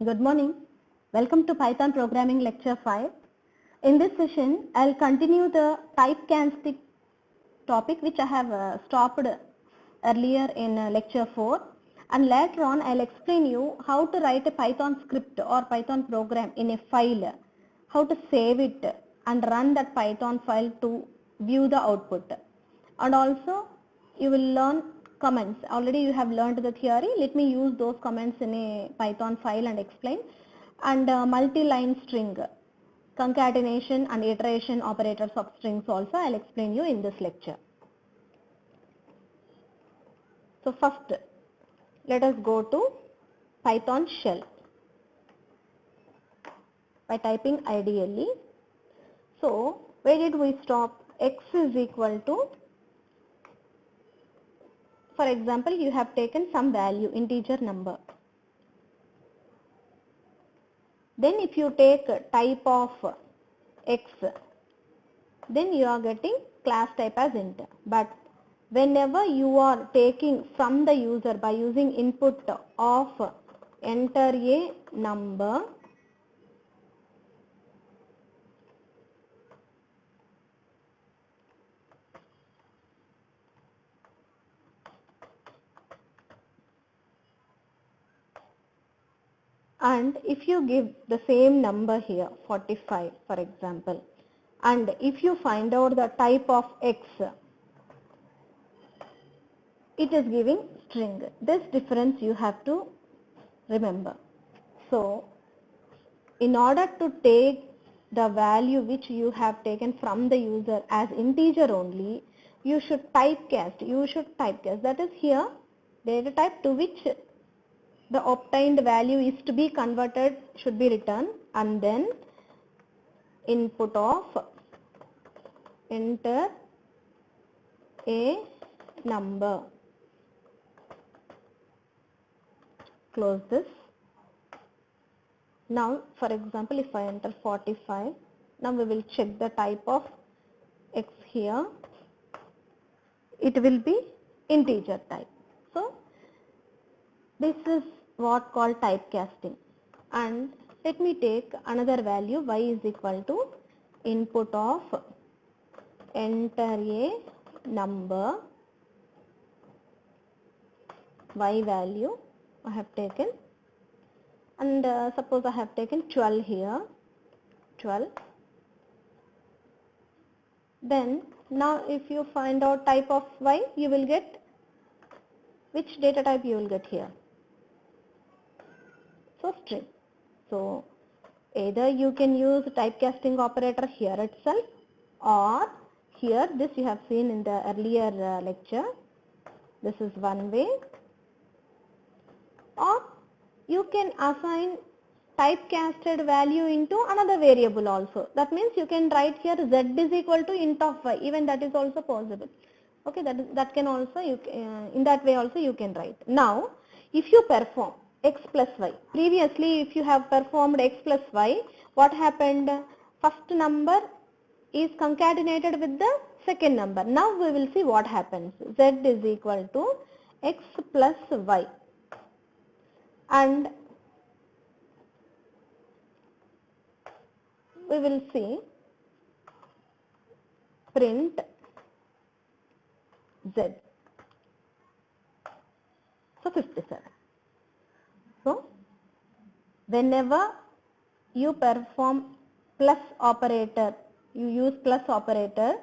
Good morning. Welcome to Python Programming Lecture 5. In this session, I'll continue the typecasting topic which I have stopped earlier in lecture 4, and later on I'll explain you how to write a Python script or Python program in a file, how to save it and run that Python file to view the output. And also you will learn comments. Already you have learned the theory. Let me use those comments in a Python file and explain. And multi-line string, concatenation and iteration operators of strings also I'll explain you in this lecture. So first, let us go to Python shell by typing IDLE. So where did we stop? X is equal to, for example, you have taken some value, integer number. Then if you take type of X, then you are getting class type as int. But whenever you are taking from the user by using input of enter a number, and if you give the same number here 45 for example, and if you find out the type of X, it is giving string. This difference you have to remember. So in order to take the value which you have taken from the user as integer only, you should typecast. That is here data type to which the obtained value is to be converted should be written, and then input of enter a number. Close this. Now for example, if I enter 45, now we will check the type of X here. It will be integer type. So this is what called typecasting. And let me take another value, y is equal to input of enter a number, y value I have taken, and suppose I have taken 12 here, 12. Then now if you find out type of y, you will get which data type you will get here. So string. So either you can use typecasting operator here itself, or here, this you have seen in the earlier lecture. This is one way. Or you can assign typecasted value into another variable also. That means you can write here z is equal to int of y. Even that is also possible. Okay, that can also in that way also you can write. Now if you perform x plus y, previously if you have performed x plus y, what happened? First number is concatenated with the second number. Now we will see what happens. Z is equal to x plus y, and we will see print z. So 57. So whenever you perform plus operator, you use plus operator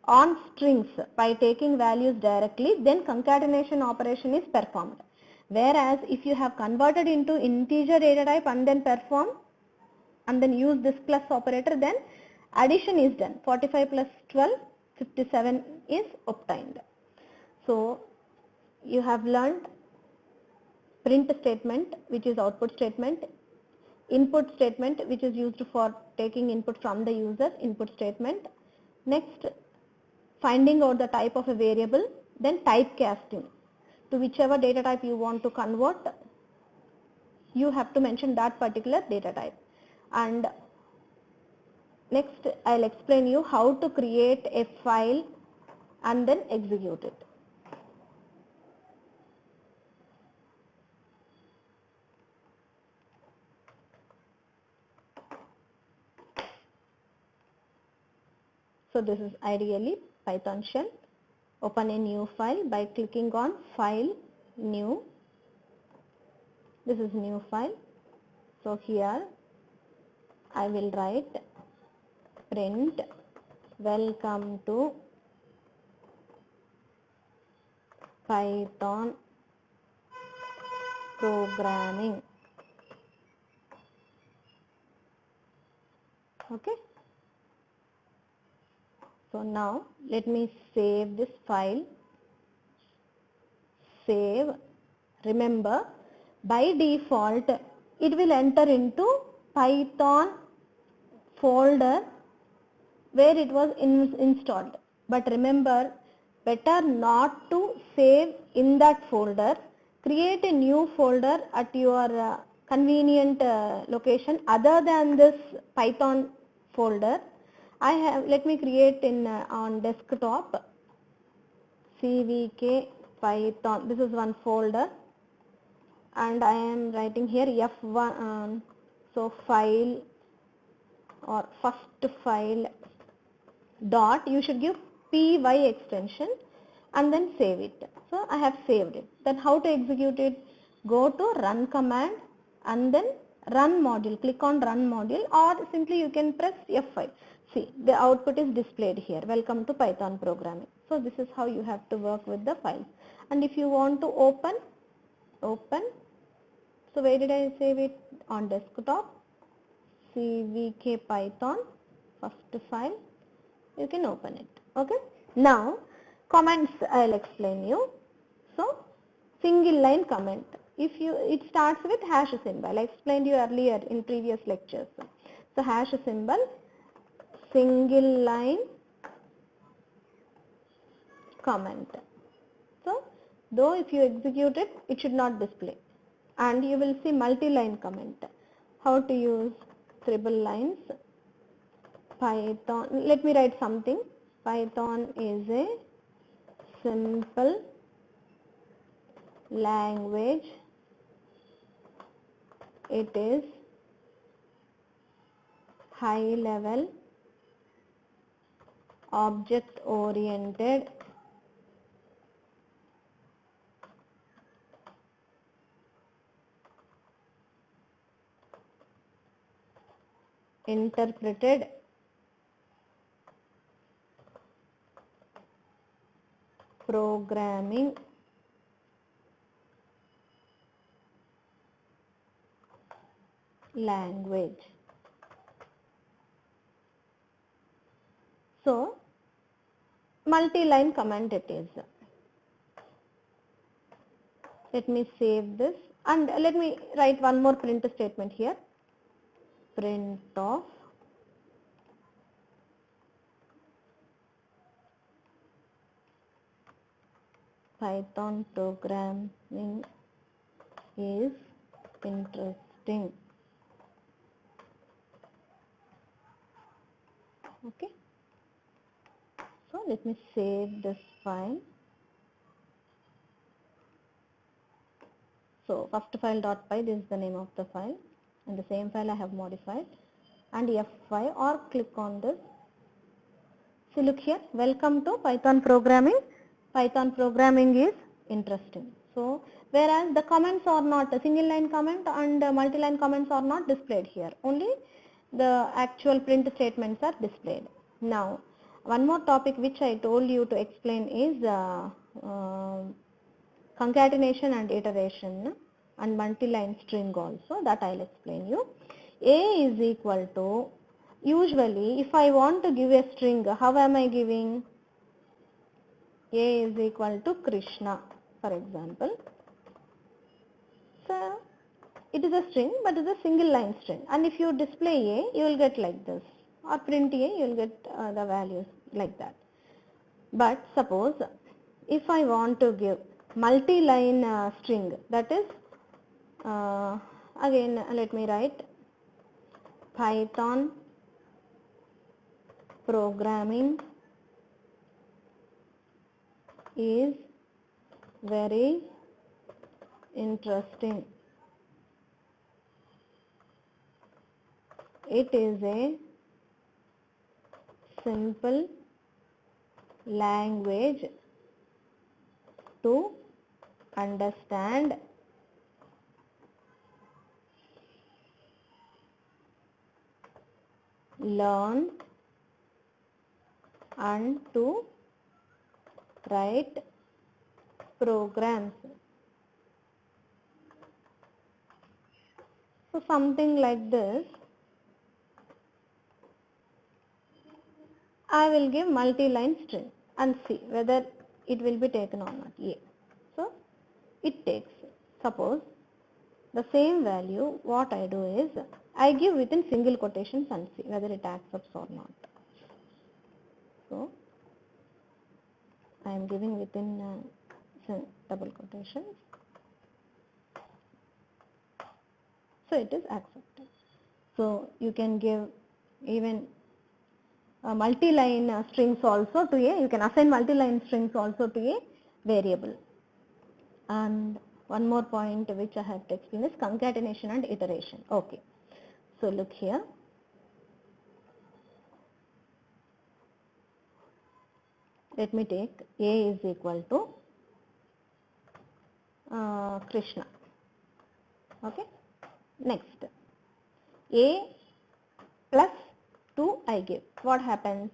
on strings by taking values directly, then concatenation operation is performed. Whereas if you have converted into integer data type and then perform and then use this plus operator, then addition is done. 45 plus 12, 57 is obtained. So you have learned print statement, which is output statement, input statement, which is used for taking input from the user, input statement. Next, finding out the type of a variable, then typecasting. To whichever data type you want to convert, you have to mention that particular data type. And next I'll explain you how to create a file and then execute it. So this is ideally Python shell. Open a new file by clicking on File, New. This is new file. So here I will write print welcome to Python programming. Okay. So now let me save this file. Save. Remember, by default it will enter into Python folder where it was installed. But remember, better not to save in that folder. Create a new folder at your convenient location other than this Python folder. Let me create in on desktop CVK Python. This is one folder, and I am writing here F1. So file or first file dot, you should give py extension and then save it. So I have saved it. Then how to execute it? Go to run command and then run module. Click on run module, or simply you can press F5. See, the output is displayed here. Welcome to Python programming. So this is how you have to work with the files. And if you want to open. So where did I save it? On desktop. CVK Python, first file. You can open it. Okay. Now comments I'll explain you. So single line comment. It starts with hash symbol. I explained you earlier in previous lectures. So hash symbol, single line comment. So though if you execute it, it should not display. And you will see multi-line comment. How to use triple lines. Python, let me write something. Python is a simple language. It is high level, object oriented, interpreted programming language. So multi-line comment it is. Let me save this and let me write one more print statement here. Print of Python programming is interesting. Okay. So let me save this file. So first file.py, this is the name of the file, and the same file I have modified, and F5 or click on this. So look here, welcome to Python programming. Python programming is interesting. So whereas the comments are not, a single line comment and multi-line comments are not displayed here, only the actual print statements are displayed. Now one more topic which I told you to explain is concatenation and iteration and multi-line string also, that I'll explain you. A is equal to, usually if I want to give a string, how am I giving? A is equal to Krishna, for example. So it is a string, but it is a single line string, and if you display A, you will get like this, or print A, you will get the values like that. But suppose if I want to give multi-line string, that is again let me write Python programming is very interesting. It is a simple language to understand learn and to write programs. So something like this. I will give multi-line string and see whether it will be taken or not. A. So it takes. Suppose the same value, what I do is I give within single quotations and see whether it accepts or not. So I am giving within double quotations. So it is accepted. So you can give even multi-line strings also to a, you can assign multi-line strings also to a variable. And one more point which I have to explain is concatenation and iteration. Okay. So look here. Let me take A is equal to Krishna. Okay. Next. A plus 2 I give. What happens?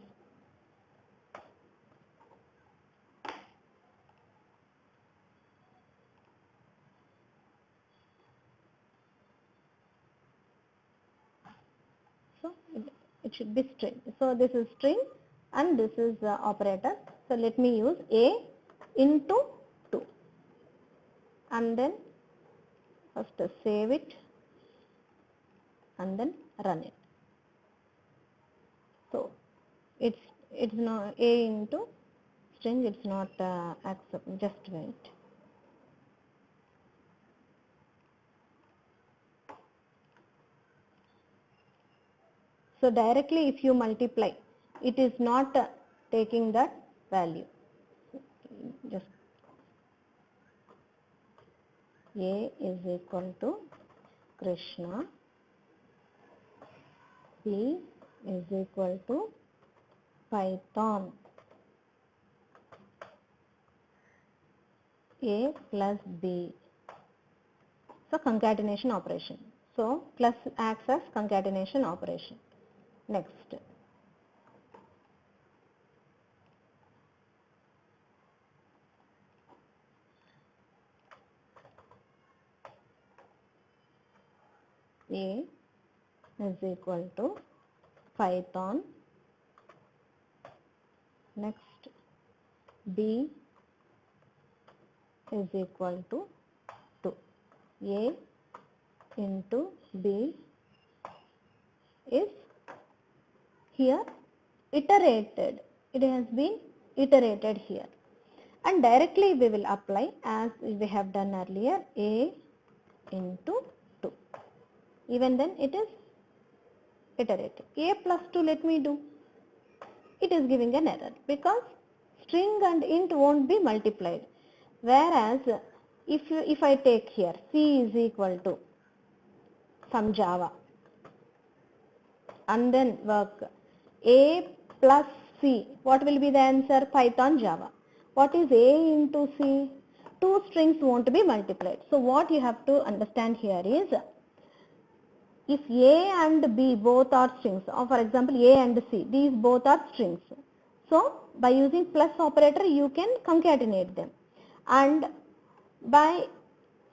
So it should be string. So this is string and this is operator. So let me use A into 2 and then first save it and then run it. So it's not A into string, it's not accept. Just wait. So directly if you multiply, it is not taking that value. Just A is equal to Krishna, B is equal to Python, A plus B. So concatenation operation. So plus acts as concatenation operation. Next. A is equal to Python. Next, B is equal to 2. A into B is here iterated. It has been iterated here. And directly we will apply as we have done earlier, A into 2. Even then it is iterated. A plus 2 let me do. It is giving an error because string and int won't be multiplied. Whereas if I take here C is equal to some Java and then work A plus C, what will be the answer? Python Java. What is A into C? Two strings won't be multiplied. So what you have to understand here is, if A and B both are strings, or for example A and C, these both are strings. So by using plus operator you can concatenate them, and by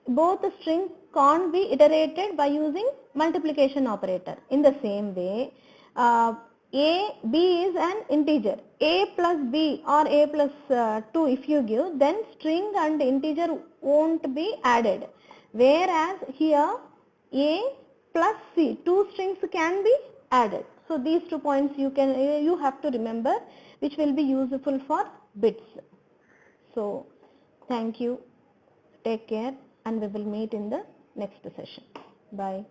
both strings can't be iterated by using multiplication operator. In the same way, B is an integer. A plus B or A plus 2 if you give, then string and integer won't be added. Whereas here A plus C, two strings can be added. So these 2 points you have to remember, which will be useful for bits. So thank you. Take care, and we will meet in the next session. Bye.